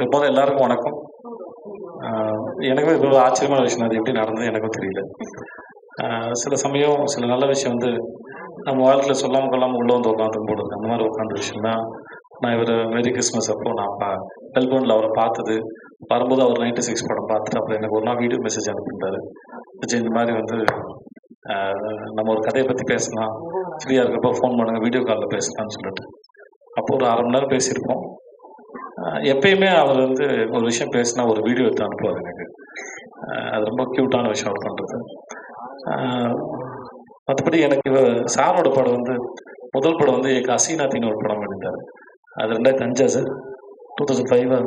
இப்போது எல்லாருக்கும் வணக்கம். அ எனக்குமே இது ஒரு ஆச்சரியமான விஷயம். அது எப்படி நடந்தது எனக்கும் தெரியல. சில சமயம் சில நல்ல விஷயம் வந்து நம்ம வாழ்க்கையில சொல்லாம கொள்ளாம உள்ள வந்து உட்காந்துரும் போல இருக்கு. அந்த மாரி உட்காந்த விஷயம் தான், நான் இவர மேரி கிறிஸ்மஸ் அப்போ நான் மெல்போர்ன்ல அவர பார்த்தது. வரும்போது அவர் 96 படம் பார்த்துட்டு, அப்புறம் எனக்கு ஒரு நாள் வீடியோ மெசேஜ் அனுப்பியிருந்தாரு. "விஜய் இந்த மாரி வந்து அ நம்ம ஒரு கதைய பத்தி பேசலாம். ஃப்ரீயா இருக்கப்போ ஃபோன் பண்ணுங்க. வீடியோ கால்ல பேசலாம்னு" சொல்லிட்டு. அப்போ ஒரு 1/2 மணி நேரம் பேசியிருப்போம். எப்பயுமே அவர் வந்து ஒரு விஷயம் பேசினா ஒரு வீடியோ எடுத்து அனுப்புவார் எனக்கு. அது ரொம்ப கியூட்டான விஷயம் அவர் பண்றது. அ மத்தபடி எனக்கு சாரோட படம் வந்து முதல் படம் வந்து ஏக் ஹசீனாத்தின்னு ஒரு படம் பண்ணியிருந்தாரு. அது 2005 சார்? 2005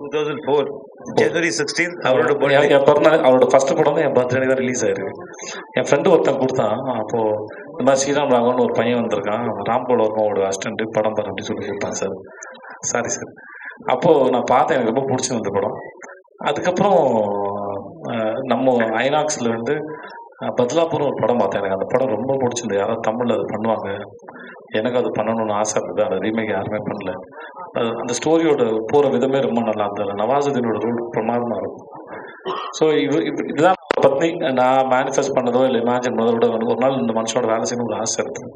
2004 ஜனவரி 16 அவரோட பர்த்டே. என் பிறந்தநாள் அவரோட ஃபர்ஸ்ட் படம் தான் என் பர்த்டே தான் ரிலீஸ் ஆயிருக்கு. என் ஃப்ரெண்டு ஒருத்தன் குடுத்தான். அப்போ இந்த மாரி ஸ்ரீராம் ராகவன்னு ஒரு பையன் வந்திருக்கான். ராம்கோல் வர்மாவோட அசிஸ்டன்ட் படம் பாரு அப்படின்னு சொல்லி குடுத்தான் சார். Sorry sir. அப்போ நான் பார்த்தேன். எனக்கு ரொம்ப புடிச்சது அந்த படம். அதுக்கப்புறம் நம்ம ஐநாக்ஸ்ல வந்து பத்லாபூர்னு ஒரு படம் பார்த்தேன். எனக்கு அந்த படம் ரொம்ப புடிச்சிருந்தது. யாராவது தமிழ்ல அது பண்ணுவாங்க. எனக்கு அது பண்ணணும்னு ஆசை இருந்தது. அந்த ரீமேக் யாருமே பண்ணல. அந்த ஸ்டோரியோட போற விதமே ரொம்ப நல்லா இருந்தது. நவாசுதீனோட ரோல் பிரமாதமா இருக்கும். ஸோ இதுதான் பத்னி நான் மேனிஃபெஸ்ட் பண்ணதோ இல்லை இமேஜின் பண்ணதோ விட ஒரு நாள் இந்த மனுஷனோட வேலை செய்யணும்னு ஒரு ஆசை இருக்குது.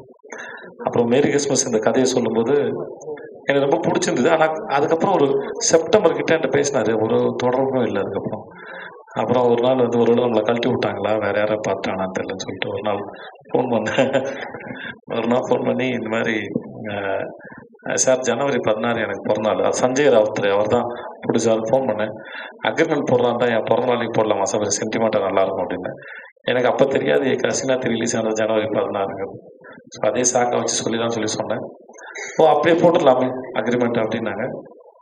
அப்புறம் மேரி கிறிஸ்மஸ் இந்த கதையை சொல்லும்போது எனக்கு ரொம்ப பிடிச்சிருந்தது. ஆனால் அதுக்கப்புறம் ஒரு செப்டம்பர் கிட்ட என்கிட்ட பேசினாரு. ஒரு தொடர்பும் இல்லை அதுக்கப்புறம். அப்புறம் ஒரு நாள் வந்து ஒரு வேளை நம்மளை கழட்டி விட்டாங்களா, வேற யாராவது பார்த்துட்டானான்னு தெரியலன்னு சொல்லிட்டு ஒரு நாள் ஃபோன் பண்ணேன். ஒரு நாள் ஃபோன் பண்ணி இந்த மாதிரி சார் ஜனவரி 16 எனக்கு பிறந்தநாள். அது சஞ்சய் ராவுத்ரே அவர் தான் ப்ரொடியூசர். ஃபோன் பண்ணேன். அக்ரிமெண்ட் போடுறான்டா, என் பிறந்த நாளைக்கு போடலாமா சார், சென்டிமெண்ட்டாக நல்லாயிருக்கும் அப்படின்னு. எனக்கு அப்போ தெரியாது கசினாத்தி ரிலீஸ் ஆனது ஜனவரி 16. ஸோ அதே சாக்கை வச்சு சொல்லிடலாம்னு சொல்லி சொன்னேன். ஓ அப்படியே போட்டுடலாமே அக்ரிமெண்ட் அப்படின்னாங்க.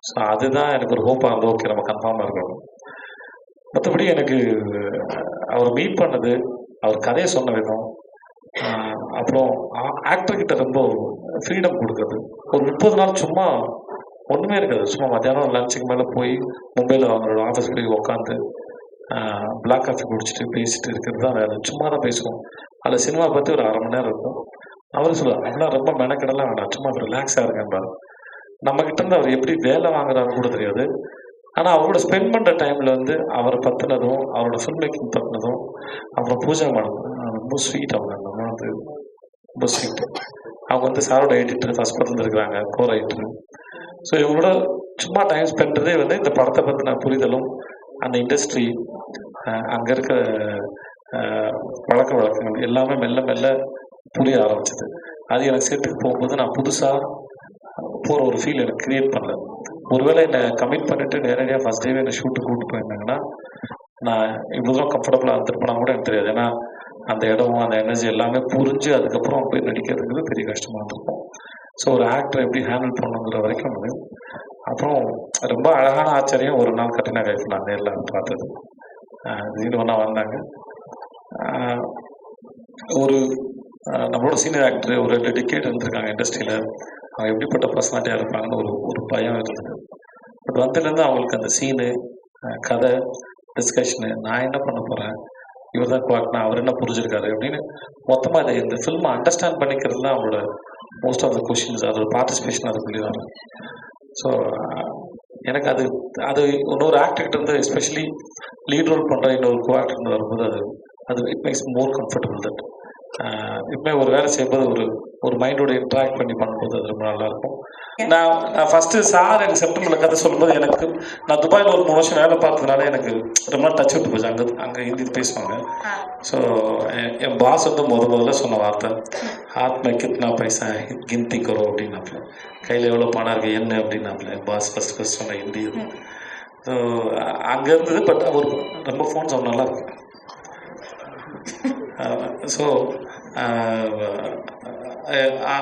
ஸோ அதுதான் எனக்கு ஒரு ஹோப்பாக இருந்தது. ஓகே நம்ம கன்ஃபார்மாக இருக்கணும். மற்றபடி எனக்கு அவர் மீட் பண்ணது, அவர் கதையை சொன்ன விதம், அப்புறம் ஆக்டர்கிட்ட ரொம்ப ஃப்ரீடம் கொடுக்குறது. ஒரு 30 நாள் சும்மா ஒன்றுமே இருக்காது. சும்மா மத்தியானம் லஞ்சுக்கு மேலே போய் மும்பையில் அவங்களோட ஆஃபீஸ் போய் உட்காந்து பிளாக் காஃபி குடிச்சிட்டு பேசிட்டு இருக்கிறது தான் வேலை. சும்மா தான் பேசுவோம். அதில் சினிமா பற்றி ஒரு 1/2 மணி நேரம் இருக்கும். அவர் சொல்லுவார், அதெல்லாம் ரொம்ப மெனக்கெடலாம் வேண்டாம், சும்மா ரிலாக்ஸாக இருக்கேன்பாரு. நம்மக்கிட்ட இருந்து அவர் எப்படி வேலை வாங்குறாருன்னு கூட தெரியாது. ஆனால் அவரோட ஸ்பெண்ட் பண்ணுற டைமில் வந்து அவரை பற்றினதும் அவரோட ஃபில்ம் மேக்கிங் பற்றினதும் அப்புறம் பூஜா மேடம் ரொம்ப ஸ்வீட். அவங்க அந்த வந்து ரொம்ப ஸ்வீட். அவங்க வந்து சாரோட எடிட்டர், ஃபஸ்ட் படத்தில் இருக்கிறாங்க, கோ ரைட்டர். ஸோ இவங்களோட சும்மா டைம் ஸ்பெண்ட்றதே வந்து இந்த படத்தை பற்றின புரிதலும் அந்த இண்டஸ்ட்ரி அங்கே இருக்கிற பழக்க வழக்கங்கள் எல்லாமே மெல்ல மெல்ல புரிய ஆரம்பிச்சது. அது எனக்கு செட்டுக்கு போகும்போது நான் புதுசாக போகிற ஒரு ஃபீல் எனக்கு க்ரியேட் பண்ணல. ஒருவேளை என்னை கமிட் பண்ணிட்டு நேரடியாக ஃபஸ்ட் டேவே என்னை ஷூட்டு கூப்பிட்டு போயிருந்தாங்கன்னா நான் இவ்வளோ தூரம் கம்ஃபர்டபுளாக இருந்துருப்பேனா கூட எனக்கு தெரியாது. ஏன்னா அந்த இடம் அந்த எனர்ஜி எல்லாமே புரிஞ்சு அதுக்கப்புறம் போய் நடிக்கிறதுங்கிறது பெரிய கஷ்டமாக இருந்திருக்கும். ஸோ ஒரு ஆக்டர் எப்படி ஹேண்டில் பண்ணுங்கிற வரைக்கும் வந்து அப்புறம் ரொம்ப அழகான ஆச்சரியம் ஒரு நாள் கட்டினா கைஃப் நான் நேரில் பார்த்தது. திடீர்னு ஒன்றா வந்தாங்க. ஒரு நம்மளோட சீனியர் ஆக்டர் ஒரு 2 டிக்கெட் இருந்திருக்காங்க இண்டஸ்ட்ரியில். அவங்க எப்படிப்பட்ட பர்சனாலிட்டியாக இருப்பாங்கன்னு ஒரு பயம் இருந்தது. பட் வந்ததுலேருந்து அவங்களுக்கு அந்த சீனு, கதை, டிஸ்கஷனு, நான் என்ன பண்ண போகிறேன், இவர் தான் குவாக்னா, அவர் என்ன புரிஞ்சிருக்காரு அப்படின்னு மொத்தமாக இந்த ஃபில்மை அண்டர்ஸ்டாண்ட் பண்ணிக்கிறது தான் அவங்களோட மோஸ்ட் ஆஃப் த கொஷின்ஸ், அதோட பார்ட்டிசிபேஷன் அது சொல்லிடுவாங்க. ஸோ எனக்கு அது அது இன்னொரு ஆக்டர்கிட்ட இருந்து எஸ்பெஷலி லீட் ரோல் பண்ணுற இன்னொரு கோ ஆக்டர் வரும்போது அது it makes more comfortable. That இப்போமே ஒரு வேலை செய்யும்போது ஒரு மைண்டோட இன்ட்ராக்ட் பண்ணி பண்ணும்போது அது ரொம்ப நல்லாயிருக்கும். நான் ஃபஸ்ட்டு சார் எனக்கு செப்டம்பரில் கதை சொல்லும்போது எனக்கு நான் துபாயில் ஒரு 3 வருஷம் வேலை பார்த்ததுனால எனக்கு ரொம்ப டச் விட்டு போச்சு. அங்கே ஹிந்தி பேசுவாங்க. ஸோ என் பாஸ் வந்து முதல்ல சொன்ன வார்த்தை, ஹாத் மே கித்னா பைசா கிந்தி கரோ அப்படின்னாப்புல. கையில் எவ்வளோ பணம் இருக்குது என்ன அப்படின்னாப்புல. என் பாஸ் ஃபஸ்ட் சொன்ன ஹிந்தி. ஸோ அங்கே இருந்தது. பட் அவர் ரொம்ப ஃபோன் சவுண்ட் நல்லா இருக்கு. ஸோ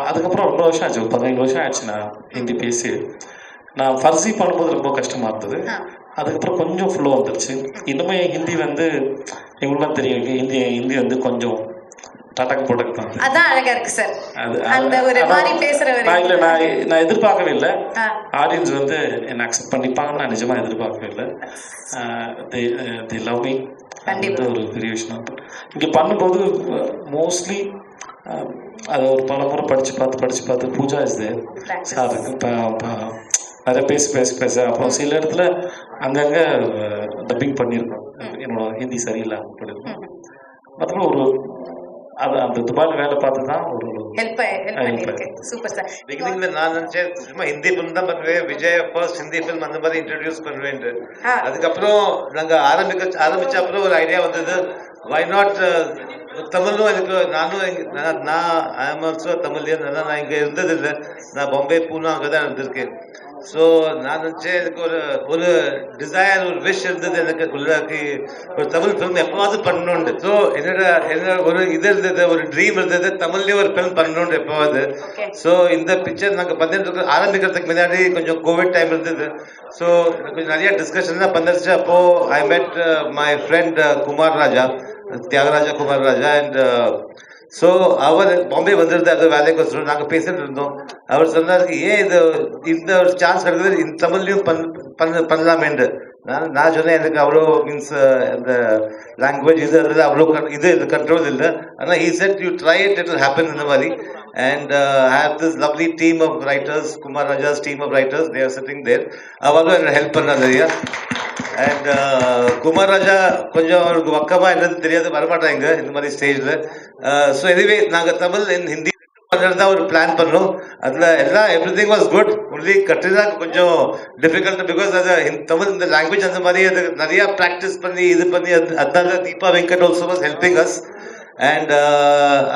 அதுக்கப்புறம் ரொம்ப வருஷம் ஆச்சு, 15 வருஷம் ஆச்சு நான் ஹிந்தி பேசி. நான் ஃபர்ஸி பண்ணும்போது ரொம்ப கஷ்டமாக இருந்தது. அதுக்கப்புறம் கொஞ்சம் ஃபுல்லாக வந்துருச்சு. இன்னுமே ஹிந்தி வந்து எங்களுக்குலாம் தெரியும், ஹிந்தி வந்து கொஞ்சம் டடக்கு போட்டக்கு தான். அதான் அழகா இருக்கு சார். நான் எதிர்பார்க்கவே இல்லை. ஆடியன்ஸ் வந்து என்னை அக்செப்ட் பண்ணிப்பாங்கன்னு நான் நிஜமாக எதிர்பார்க்கவே இல்லை. தி லவ் மீ. அது ஒரு பெரிய விஷயம். இங்கே பண்ணும்போது மோஸ்ட்லி அதை ஒரு பல முறை படித்து பார்த்து பூஜா இஸ் தேர். சார் நிறைய பேச அப்புறம் சில இடத்துல அங்கங்கே டப்பிங் பண்ணியிருக்கோம். என்னோட ஹிந்தி சரியில்லாமல் பண்ணியிருக்கோம். மற்றபடி ஒரு அது அந்த துபாயில் வேலை பார்த்து தான் ஒரு ஹெல்ப் பண்ணிருக்கு. Super sir. பிகினிங்ல நான் நினைச்சேன் சும்மா ஹிந்தி ஃபிலிம் தான் பண்ணுவேன், விஜய் ஃபர்ஸ்ட் ஹிந்தி ஃபிலிம் அந்த மாதிரி இன்ட்ரடியூஸ் பண்ணுவேன். அதுக்கப்புறம் நாங்க ஆரம்பிச்ச அப்புறம் ஒரு ஐடியா வந்தது, வை நாட் தமிழும் எனக்கு நான் ஐ எம் ஆல்சோ தமிழியன். நான் இங்க இருந்தது இல்லை, நான் பாம்பே பூனா அங்கே தான் இருந்திருக்கேன். ஸோ நான் நினச்சேன் எனக்கு ஒரு டிசைர், ஒரு விஷ் இருந்தது எனக்கு உள்ளாக்கி ஒரு தமிழ் ஃபிலிம் எப்போவாவது பண்ணணுண்டு. ஸோ என்னோட ஒரு இது இருந்தது, ஒரு ட்ரீம் இருந்தது, தமிழ்லேயே ஒரு ஃபிலிம் பண்ணணுண்டு எப்போவாது. ஸோ இந்த பிக்சர் நாங்கள் பண்ணிட்டு ஆரம்பிக்கிறதுக்கு முன்னாடி கொஞ்சம் கோவிட் டைம் இருந்தது. ஸோ கொஞ்சம் நிறைய டிஸ்கஷன் தான் பண்ணிருச்சு. அப்போது I met my friend Kumar Raja, Thyagaraja Kumar Raja. And so அவர் பாம்பே வந்திருந்தாரு வேலைக்கு வச்சு, நாங்கள் பேசிட்டு இருந்தோம். அவர் சொன்னாருக்கு, ஏன் இந்த ஒரு சான்ஸ் கிடைக்குது, இந்த தமிழ்லையும் பண்ணலாமேண்டு. நான் சொன்னேன், எனக்கு அவ்வளோ மீன்ஸ் அந்த லாங்குவேஜ் இது இருந்தது அவ்வளோ இது கண்ட்ரோல் இல்லை. ஆனால் he said you try it, it will happen இந்த மாதிரி. And I have this lovely team of writers, Kumar Raja's team of writers, they are sitting there. அவரும் எனக்கு ஹெல்ப் பண்ணாரு இல்லையா. அண்ட் குமார் ராஜா கொஞ்சம் அவருக்கு வக்கமாக என்னது தெரியாது, வரமாட்டாங்க இந்த மாதிரி ஸ்டேஜில். ஸோ எனிவே நாங்கள் தமிழ் ஹிந்தி பண்ணுறதா ஒரு பிளான் பண்ணோம். அதில் எல்லாம் எவ்ரிதிங் வாஸ் குட். ஒன்லி கட்டுறதா கொஞ்சம் டிஃபிகல்ட், பிகாஸ் அது தமிழ் இந்த லாங்குவேஜ் அந்த மாதிரி அது நிறையா ப்ராக்டிஸ் பண்ணி இது பண்ணி அதனால Deepa Venkat also was helping as. And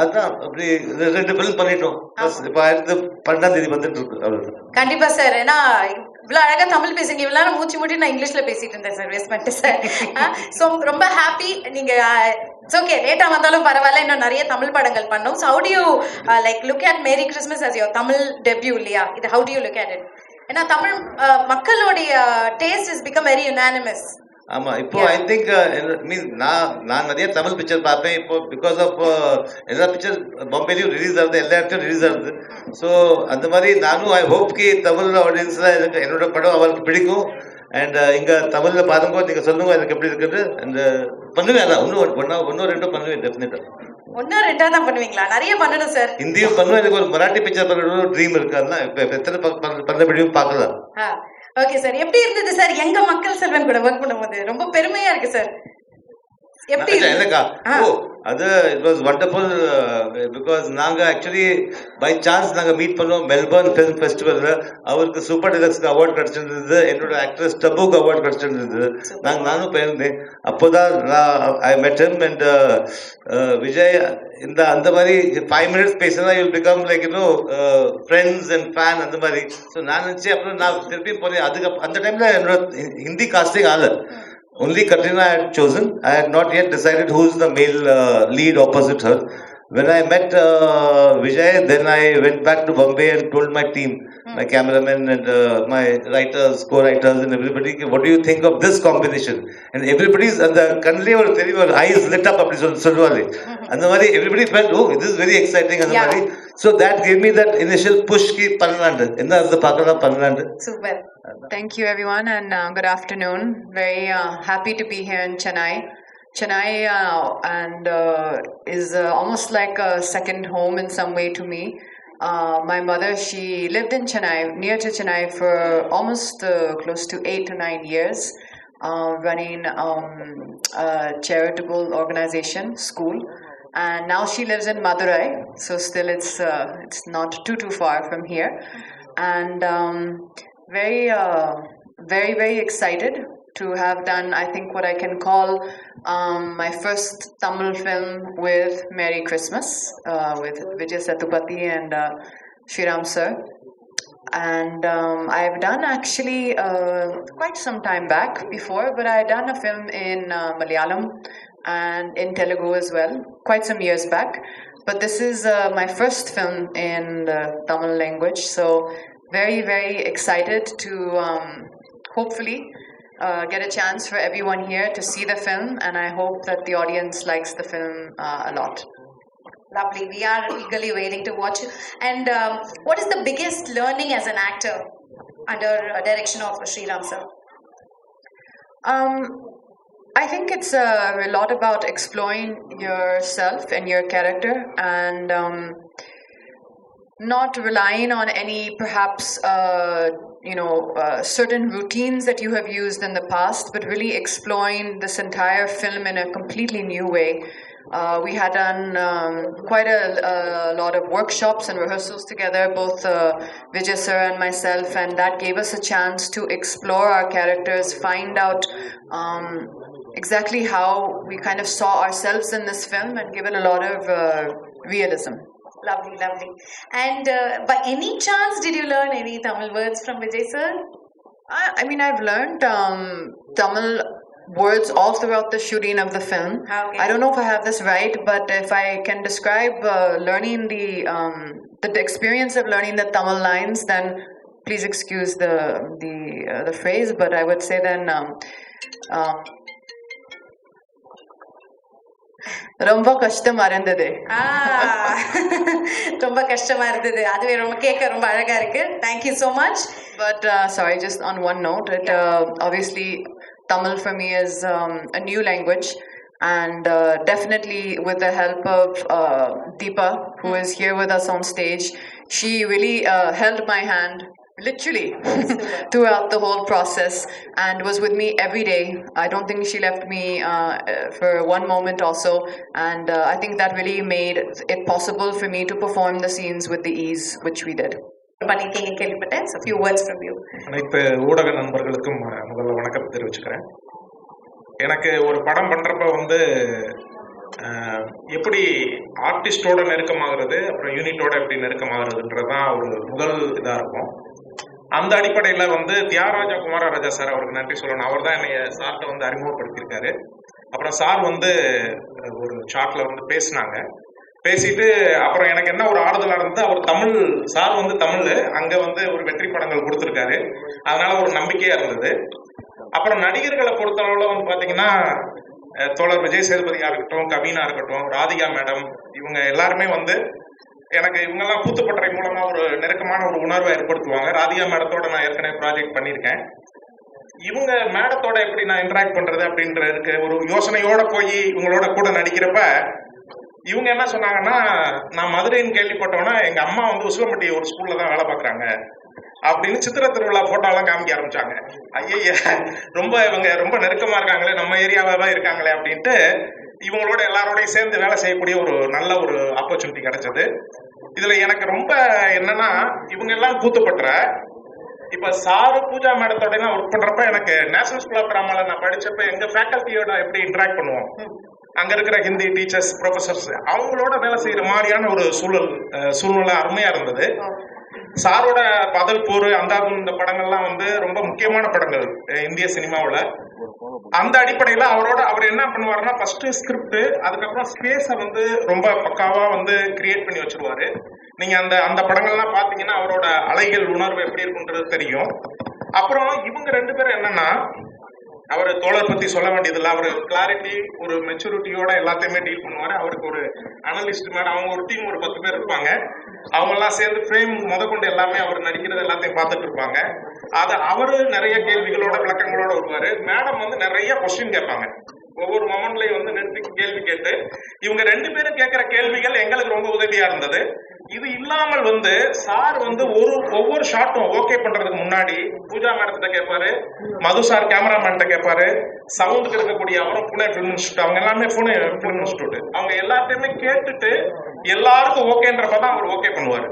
அதான் அப்படி 2 ஃபிலிம் பண்ணிட்டோம். இப்போ 12ஆம் தேதி வந்துட்டு இருக்கு. அவ்வளோ. கண்டிப்பா சார். ஏன்னா இவ்வளோ அழகா தமிழ் பேசுங்க, இவ்வளோ நேரம் மூச்சு மூட்டி நான் இங்கிலீஷ்ல பேசிட்டு இருந்தேன் சார், வேஸ்ட் பண்ணிட்டு சார். ஸோ ரொம்ப ஹாப்பி. நீங்க இட்ஸ் ஓகே, லேட்டா வந்தாலும் பரவாயில்ல, இன்னும் நிறைய தமிழ் படங்கள் பண்ணோம். So how do you like look at Merry Christmas as your Tamil debut இல்லையா? இது how do you look at it? ஏன்னா தமிழ் மக்களுடைய taste is become very unanimous. ஆமா, இப்போ ஐ திங்க் மீன் நான் நிறைய தமிழ் பிக்சர் பார்ப்பேன். இப்போ பிகாஸ் ஆஃப் எல்லா பிக்சர் பாம்பேலையும் ரிலீஸ் ஆகுது, எல்லா இடத்துலையும் ரிலீஸ் ஆகுது. ஸோ அந்த மாதிரி நானும் ஐ ஹோப் கி தமிழ் ஆடியன்ஸ்ல எனக்கு என்னோட படம் அவருக்கு பிடிக்கும். அண்ட் இங்க தமிழ்ல பாருங்க, நீங்க சொல்லுங்க எனக்கு எப்படி இருக்குது. அந்த பண்ணுவேன், அதான் ஒன்னும் ரெண்டும் பண்ணுவேன் டெஃபினட்டா. 1-2 தான் பண்ணுவீங்களா? நிறைய பண்ணணும் சார். ஹிந்தியும் பண்ணுவேன், எனக்கு ஒரு மராட்டி பிக்சர் பண்ணணும் ட்ரீம் இருக்கு. அதுதான் இப்போ எத்தனை பண்ண முடியும் பார்க்கலாம். Okay sir. எப்படி இருந்தது சார் எங்க மக்கள் செல்வன் கூட ஒர்க் பண்ணும்போது? ரொம்ப பெருமையா இருக்கு சார். எப்படி எனக்கா? ஓ, அது இட் வாஸ் வண்டர்ஃபுல். பிகாஸ் நாங்க ஆக்சுவலி பை சான்ஸ் நாங்க மீட் பண்ணோம் மெல்பர்ன் ஃபிலிம் ஃபெஸ்டிவல்ல. அவருக்கு சூப்பர் டிலக்ஸ்க்கு அவார்ட் கிடைச்சிருந்தது, என்னோட ஆக்ட்ரஸ் டபுக்கு அவார்ட் கிடைச்சிருந்தது. நானும் போயிருந்தேன். அப்போதான் ஐ மெட் ஹிம். அண்ட் விஜய் இந்த அந்த மாதிரி 5 minutes பேசினா you will become like you know friends and fan அந்த மாதிரி. ஸோ நான் நினச்சேன். அப்புறம் நான் திருப்பி போனேன். அதுக்கு அந்த டைம்ல என்னோட ஹிந்தி காஸ்டிங் ஆகல. Only Katrina I had chosen. I had not yet decided who's the male lead opposite her. When I met Vijay, then I went back to Bombay and told my team, my cameraman and my writers, co-writers and everybody, what do you think of this combination? And everybody's and the kanle or eyes lit up apdi solvale. And the mari everybody felt, oh, this is very exciting. And the mari, so that gave me that initial push ki Pannandu. Enna the pakala Pannandu. Super. Thank you everyone, and good afternoon. Very happy to be here in Chennai. Chennai is almost like a second home in some way to me. My mother, she lived in Chennai, near to Chennai, for almost close to 8 to 9 years, running a charitable organization, school. And now she lives in Madurai, so still it's not too far from here. And very excited to have done, I think, what I can call my first Tamil film with Merry Christmas, with Vijay Sethupathi and Shriram sir. And I've done actually quite some time back before, but I done a film in Malayalam and in Telugu as well, quite some years back. But this is my first film in the Tamil language, so very excited to hopefully get a chance for everyone here to see the film, and I hope that the audience likes the film a lot. Lovely. We are eagerly waiting to watch. And what is the biggest learning as an actor under direction of Shriram sir? I think it's a lot about exploring yourself and your character, and not relying on any perhaps certain routines that you have used in the past, but really exploring this entire film in a completely new way. We had done quite a lot of workshops and rehearsals together, both Vijay sir and myself, and that gave us a chance to explore our characters, find out exactly how we kind of saw ourselves in this film, and give it a lot of realism. Lovely, lovely. And by any chance, did you learn any Tamil words from Vijay sir? I mean, I've learned Tamil words all throughout the shooting of the film. Okay. I don't know if I have this right, but if I can describe learning the experience of learning the Tamil lines, then please excuse the phrase, but I would say then ரொம்ப கஷ்டமா இருந்தது. ரொம்ப கஷ்டமா இருந்தது. அதுவே ரொம்ப கேட்க ரொம்ப அழகா இருக்கு. Thank you so much. But sorry, just on one note, obviously Tamil for me is a new language, and definitely with the help of Deepa, who is here with us on stage, she really held my hand literally throughout the whole process and was with me every day. I don't think she left me for one moment also, and I think that really made it possible for me to perform the scenes with the ease which we did. பண்ணிருக்கீங்க கேள்விப்பட்டேன். So few words from you. அனைத்து ஊடக நண்பர்களுக்கும் முதல்ல வணக்கம் தெரிவிச்சுக்கிறேன். எனக்கு ஒரு படம் பண்றப்ப எப்படி ஆர்டிஸ்டோட நெருக்கமாகிறது, அப்புறம் யூனிட்டோட எப்படி நெருக்கமாகிறதுன்றதுதான் ஒரு முதல் இதாக இருக்கும். அந்த அடிப்படையில் தியாகராஜா குமாரராஜா சார் அவருக்கு நன்றி சொல்லணும். அவர் தான் என்னைய சார்கிட்ட அறிமுகப்படுத்தியிருக்காரு. அப்புறம் சார் ஒரு சார்ட்ல பேசினாங்க. பேசிட்டு அப்புறம் எனக்கு என்ன ஒரு ஆறுதலாக இருந்தது, அவர் சார் தமிழ் அங்கே ஒரு வெற்றி படங்கள் கொடுத்துருக்காரு, அதனால ஒரு நம்பிக்கையாக இருந்தது. அப்புறம் நடிகர்களை பொறுத்தளவில் பார்த்தீங்கன்னா தோழர் விஜய் சேதுபதியாக இருக்கட்டும், கவினா இருக்கட்டும், ராதிகா மேடம், இவங்க எல்லாருமே எனக்கு இவங்கெல்லாம் கூத்துப்பட்டறை மூலமா ஒரு நெருக்கமான ஒரு உணர்வை ஏற்படுத்துவாங்க. ராதிகா மேடத்தோட நான் ஏற்கனவே ப்ராஜெக்ட் பண்ணியிருக்கேன். இவங்க மேடத்தோட எப்படி நான் இன்டராக்ட் பண்றது அப்படின்றதுக்கு ஒரு யோசனையோட போய் இவங்களோட கூட நடிக்கிறப்ப இவங்க என்ன சொன்னாங்கன்னா, நான் மதுரைன்னு கேள்விப்பட்டோன்னா எங்க அம்மா உசிலம்பட்டி ஒரு ஸ்கூல்ல தான் வேலை பார்க்குறாங்க அப்படின்னு சித்திர திருவிழா போட்டோலாம் காமிக்க ஆரம்பிச்சாங்க. ஐய இவங்க ரொம்ப நெருக்கமா இருக்காங்களே, நம்ம ஏரியாவா தான் இருக்காங்களே அப்படின்ட்டு இவங்களோட எல்லாரோடையும் சேர்ந்து வேலை செய்யக்கூடிய ஒரு நல்ல ஒரு ஆப்பர்ச்சுனிட்டி கிடைச்சது. இதுல எனக்கு ரொம்ப என்னன்னா, இவங்க எல்லாம் கூத்துப்பற்ற இப்ப சாரு பூஜா மேடத்தோட எல்லாம் ஒர்க் பண்றப்ப எனக்கு நேஷனல் ஸ்கூல் ஆஃப் டிராமால நான் படிச்சப்ப எங்க ஃபேக்கல்ட்டியோட எப்படி இன்டராக்ட் பண்ணுவோம், அங்க இருக்கிற ஹிந்தி டீச்சர்ஸ், ப்ரொஃபசர்ஸ் அவங்களோட வேலை செய்யற மாதிரியான ஒரு சூழ்நிலை அருமையா இருந்தது. சாரோட பதல்பூர், அந்தாதும் இந்த படங்கள்லாம் ரொம்ப முக்கியமான படங்கள் இந்திய சினிமாவில். அந்த அடிப்படையில் அவர் என்ன பண்ணுவாருன்னா, ஃபர்ஸ்ட் ஸ்கிரிப்ட், அதுக்கப்புறம் ஸ்பேஸை ரொம்ப பக்காவா கிரியேட் பண்ணி வச்சிருவாரு. நீங்க அந்த படங்கள்லாம் பாத்தீங்கன்னா அவரோட அலைகள் உணர்வு எப்படி இருக்குன்றது தெரியும். அப்புறம் இவங்க ரெண்டு பேரும் என்னன்னா, அவர் தோழர் பத்தி சொல்ல வேண்டியதில்லை, அவர் கிளாரிட்டி ஒரு மெச்சூரிட்டியோட எல்லாத்தையுமே டீல் பண்ணுவாரு. அவருக்கு ஒரு அனலிஸ்ட் மேடம், அவங்க ஒரு டீம் ஒரு 10 பேர் இருப்பாங்க. அவங்க எல்லாம் சேர்ந்து ஃப்ரேம் முதற்கொண்டு எல்லாமே அவர் நடிக்கிறது எல்லாத்தையும் பார்த்துட்டு இருப்பாங்க. அதை அவரு நிறைய கேள்விகளோட விளக்கங்களோட வருவாரு. மேடம் நிறைய கொஸ்டின் கேட்பாங்க. ஒவ்வொரு மொமெண்ட்லயும் நிறுத்தி கேள்வி கேட்டு இவங்க ரெண்டு பேரும் கேட்கிற கேள்விகள் எங்களுக்கு ரொம்ப உதவியா இருந்தது. இது இல்லாமல் சார் ஒவ்வொரு ஷாட்டும் ஓகே பண்றதுக்கு முன்னாடி பூஜா மேடத்திட்ட கேட்பாரு, மது சார் கேமராமேன்ட்ட கேட்பாரு, சவுண்டுக்கு இருக்கக்கூடிய அவரும் புனே பிலிம் இன்ஸ்டியூட், அவங்க எல்லாமே புனே பிலிம் இன்ஸ்டியூட், அவங்க எல்லாத்தையுமே கேட்டுட்டு எல்லாருக்கும் ஓகேன்றப்பதான் அவர் ஓகே பண்ணுவாரு.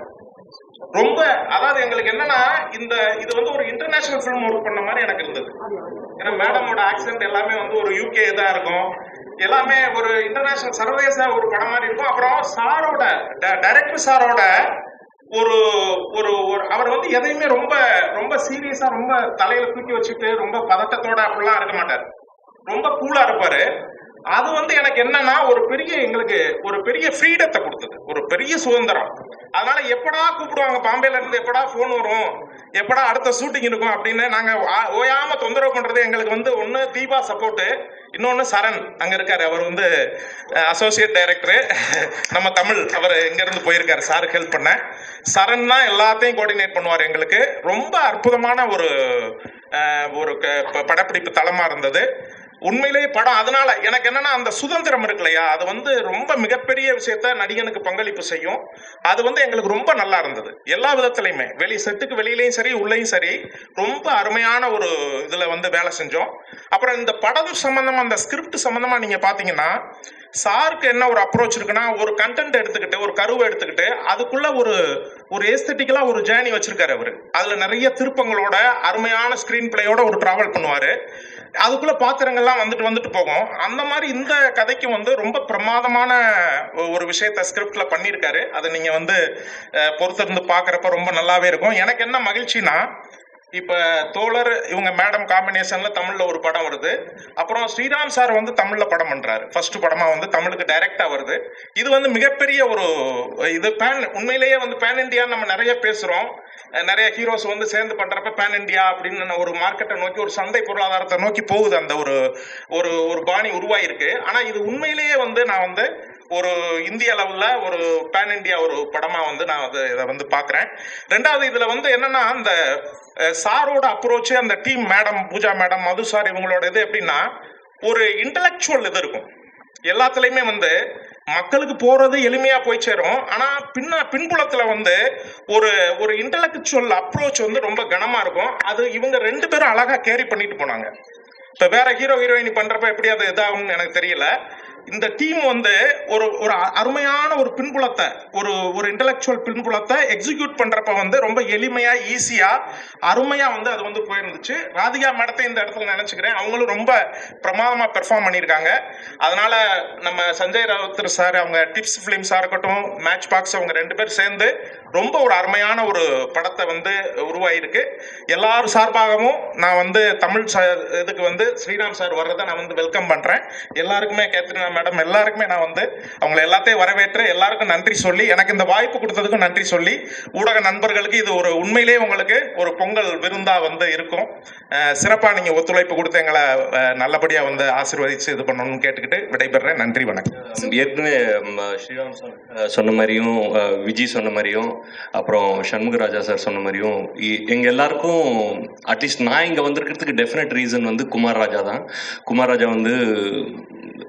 ரொம்ப அதாவது எங்களுக்கு என்னன்னா, இது ஒரு இன்டர்நேஷனல் பிலிம் ஒர்க் பண்ண மாதிரி எனக்கு இருந்தது. ஏன்னா மேடமோட ஆக்சென்ட் எல்லாமே ஒரு யூகே இதா இருக்கும், எல்லாமே ஒரு இன்டர்நேஷனல் சர்வதேச ஒரு படம் மாதிரி இருக்கும். அப்புறம் சாரோட டைரக்டர் சாரோட ஒரு ஒரு அவர் எதையுமே ரொம்ப ரொம்ப சீரியஸா ரொம்ப தலையில தூக்கி வச்சுட்டு ரொம்ப பதட்டத்தோட அப்படிலாம் இருக்க மாட்டார், ரொம்ப கூலா இருப்பாரு. அது எனக்கு என்னன்னா எங்களுக்கு ஒரு பெரிய ஃப்ரீடத்தை கொடுத்தது, ஒரு பெரிய சுதந்திரம். அதனால எப்படா கூப்பிடுவாங்க பாம்பேல இருந்து, எப்படா போன் வரும், எப்படா அடுத்த ஷூட்டிங் இருக்கும் அப்படின்னு நாங்க ஓயாம தொந்தரவு பண்றது எங்களுக்கு ஒன்னு தீபா சப்போர்ட், இன்னொன்னு சரண் அங்க இருக்காரு, அவர் அசோசியேட் டைரக்டர் நம்ம தமிழ், அவர் எங்க இருந்து போயிருக்காரு சார் ஹெல்ப் பண்ண. சரண் தான் எல்லாத்தையும் கோஆர்டினேட் பண்ணுவார். எங்களுக்கு ரொம்ப அற்புதமான ஒரு படப்பிடிப்பு தளமா இருந்தது. உண்மையிலேயே படம் அதனால எனக்கு என்னன்னா அந்த சுதந்திரம் இருக்கு இல்லையா, அது வந்து ரொம்ப மிகப்பெரிய விஷயத்த நடிகனுக்கு பங்களிப்பு செய்யும். அது வந்து எங்களுக்கு ரொம்ப நல்லா இருந்தது எல்லா விதத்திலையுமே, செட்டுக்கு வெளியிலையும் சரி உள்ளேயும் சரி ரொம்ப அருமையான ஒரு இதுல வந்து வேலை செஞ்சோம். அப்புறம் இந்த படம் சம்பந்தமா அந்த ஸ்கிரிப்ட் சம்பந்தமா நீங்க பாத்தீங்கன்னா சாருக்கு என்ன ஒரு அப்ரோச் இருக்குன்னா, ஒரு கண்டென்ட் எடுத்துக்கிட்டு ஒரு கருவை எடுத்துக்கிட்டு அதுக்குள்ள ஒரு ஏஸ்தட்டிக்கலா ஒரு ஜேர்னி வச்சிருக்காரு அவரு. அதுல நிறைய திருப்பங்களோட அருமையான ஸ்கிரீன் பிளேயோட ஒரு டிராவல் பண்ணுவாரு. அதுக்குள்ள பாத்திரங்கள்லாம் வந்துட்டு போகும். அந்த மாதிரி இந்த கதைக்கு வந்து ரொம்ப பிரமாதமான ஒரு விஷயத்த ஸ்கிரிப்ட்ல பண்ணியிருக்காரு. அதை நீங்க வந்து பொறுத்திருந்து பாக்குறப்ப ரொம்ப நல்லாவே இருக்கும். எனக்கு என்ன மகிழ்ச்சினா, இப்ப தோழர் இவங்க மேடம் காம்பினேஷன்ல தமிழ்ல ஒரு படம் வருது. அப்புறம் ஸ்ரீராம் சார் வந்து தமிழ்ல படம் பண்றாரு. ஃபர்ஸ்ட் படமா வந்து தமிழுக்கு டைரக்டா வருது. இது வந்து மிகப்பெரிய ஒரு இது உண்மையிலேயே வந்து பேன் இண்டியா நம்ம நிறைய பேசுறோம். நிறைய ஹீரோஸ் வந்து சேர்ந்து பண்றப்ப பேன் இண்டியா அப்படின்னு ஒரு மார்க்கெட்டை நோக்கி ஒரு சந்தை பொருளாதாரத்தை நோக்கி போகுது. அந்த ஒரு பாணி உருவாயிருக்கு. ஆனா இது உண்மையிலேயே வந்து நான் வந்து ஒரு இந்திய லெவல்ல ஒரு பேன் இண்டியா ஒரு படமா வந்து நான் இதை வந்து பாக்குறேன். ரெண்டாவது இதுல வந்து என்னன்னா, அந்த சாரோட அப்ரோச், அந்த டீம் மேடம் பூஜா மேடம் மது சார் இவங்களோட இது எப்படின்னா, ஒரு இன்டலெக்சுவல் இது இருக்கும் எல்லாத்துலயுமே. வந்து மக்களுக்கு போறது எளிமையா போய் சேரும். ஆனா பின்புலத்துல வந்து ஒரு இன்டலெக்சுவல் அப்ரோச் வந்து ரொம்ப கனமா இருக்கும். அது இவங்க 2 பேரும் அழகா கேரி பண்ணிட்டு போனாங்க. இப்ப வேற ஹீரோ ஹீரோயினி பண்றப்ப எப்படி அது இதாகும்னு எனக்கு தெரியல. இந்த டீம் வந்து ஒரு அருமையான ஒரு பின்புலத்தை ஒரு இன்டலெக்சுவல் பின்புலத்தை எக்ஸிக்யூட் பண்றப்ப வந்து ரொம்ப எளிமையா ஈஸியா அருமையா வந்து அது வந்து போயிருந்துச்சு. ராதிகா மேடத்தை இந்த இடத்துல நினைச்சுக்கிறேன், அவங்களும் ரொம்ப பிரமாதமா பெர்ஃபார்ம் பண்ணியிருக்காங்க. அதனால நம்ம சஞ்சய் ராவுத்தர் சார், அவங்க டிப்ஸ் பிலிம்ஸா இருக்கட்டும், மேட்ச் பாக்ஸ், அவங்க 2 பேர் சேர்ந்து ரொம்ப ஒரு அருமையான ஒரு படத்தை வந்து உருவாயிருக்கு. எல்லாரும் சார்பாகவும் நான் வந்து தமிழ் இதுக்கு வந்து ஸ்ரீராம் சார் வர்றதை நான் வந்து வெல்கம் பண்றேன். எல்லாருக்குமே கேத்ரினா மேடம் எல்லாருக்குமே நான் வந்து அவங்களை எல்லாத்தையும் வரவேற்று எல்லாருக்கும் நன்றி சொல்லி, எனக்கு இந்த வாய்ப்பு கொடுத்ததுக்கும் நன்றி சொல்லி, ஊடக நண்பர்களுக்கு இது ஒரு உண்மையிலேயே உங்களுக்கு ஒரு பொங்கல் விருந்தா வந்து இருக்கும். சிறப்பா நீங்க ஒத்துழைப்பு கொடுத்து எங்களை நல்லபடியா வந்து ஆசீர்வதிச்சு இது பண்ணணும்னு கேட்டுக்கிட்டு விடைபெறேன். நன்றி, வணக்கம். ஏற்கனவே ஸ்ரீராம் சொன்ன மாதிரியும், விஜய் சொன்ன மாதிரியும், அப்புறம் சண்முகராஜா சார் சொன்ன மாதிரியும், எங்க எல்லாருக்கும் அட்லீஸ்ட் நான் இங்க வந்திருக்கிறதுக்கு டெஃபினட் ரீசன் வந்து குமார் ராஜா தான். குமார் ராஜா வந்து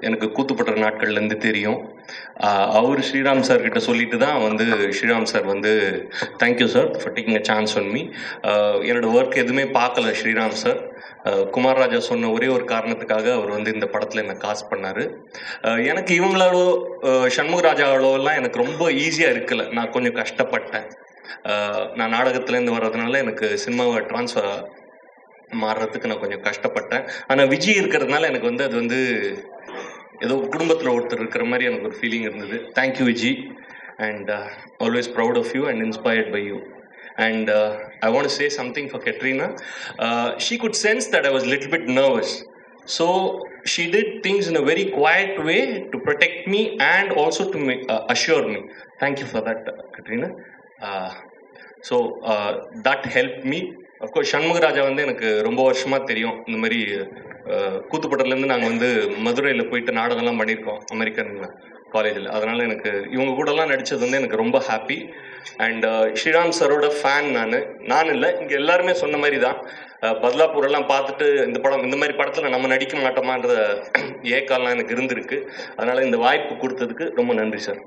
எனக்கு கூத்துப்பட்ட நாட்கள்ல இருந்து தெரியும். அவர் ஸ்ரீராம் சார் கிட்ட சொல்லிட்டு தான் வந்து ஸ்ரீராம் சார் வந்து thank you sir for taking a chance on me. என்னோட ஒர்க் எதுவுமே பார்க்கல ஸ்ரீராம் சார். குமார் ராஜா சொன்ன ஒரே ஒரு காரணத்துக்காக அவர் வந்து இந்த படத்தில் என்னை காஸ்ட் பண்ணார். எனக்கு இவங்களோட சண்முகராஜாவோடலாம் எனக்கு ரொம்ப ஈஸியாக இருக்கல. நான் கொஞ்சம் கஷ்டப்பட்டேன். நான் நாடகத்துலேருந்து வர்றதுனால எனக்கு சினிமாவை ட்ரான்ஸ்ஃபர் மாறுறதுக்கு நான் கொஞ்சம் கஷ்டப்பட்டேன். ஆனால் விஜய் இருக்கிறதுனால எனக்கு வந்து அது வந்து ஏதோ குடும்பத்தில் ஒருத்தர் இருக்கிற மாதிரி எனக்கு ஒரு ஃபீலிங் இருந்தது. Thank you Vijay, and always proud of you and inspired by you. And I want to say something for Katrina. She could sense that I was a little bit nervous. So she did things in a very quiet way to protect me and also to assure me. Thank you for that, Katrina. So that helped me. Of course, Shanmugaraja வந்து எனக்கு ரொம்ப வருஷமா தெரியும். இந்த மாதிரி கூத்துப்பட்டதுலேருந்து நாங்கள் வந்து மதுரையில் போயிட்டு நாடகம்லாம் பண்ணியிருக்கோம் அமெரிக்கன் காலேஜில். அதனால எனக்கு இவங்க கூடலாம் நடித்தது வந்து எனக்கு ரொம்ப ஹாப்பி. அண்ட் ஸ்ரீராம் சரோட ஃபேன் நான் இல்லை, இங்கே எல்லாருமே சொன்ன மாதிரி தான். பத்லாப்பூரெல்லாம் பார்த்துட்டு இந்த மாதிரி படத்தில் நம்ம நடிக்க மாட்டோமான்ற ஏக்கால்லாம் எனக்கு இருந்திருக்கு. அதனால இந்த வாய்ப்பு கொடுத்ததுக்கு ரொம்ப நன்றி சார்.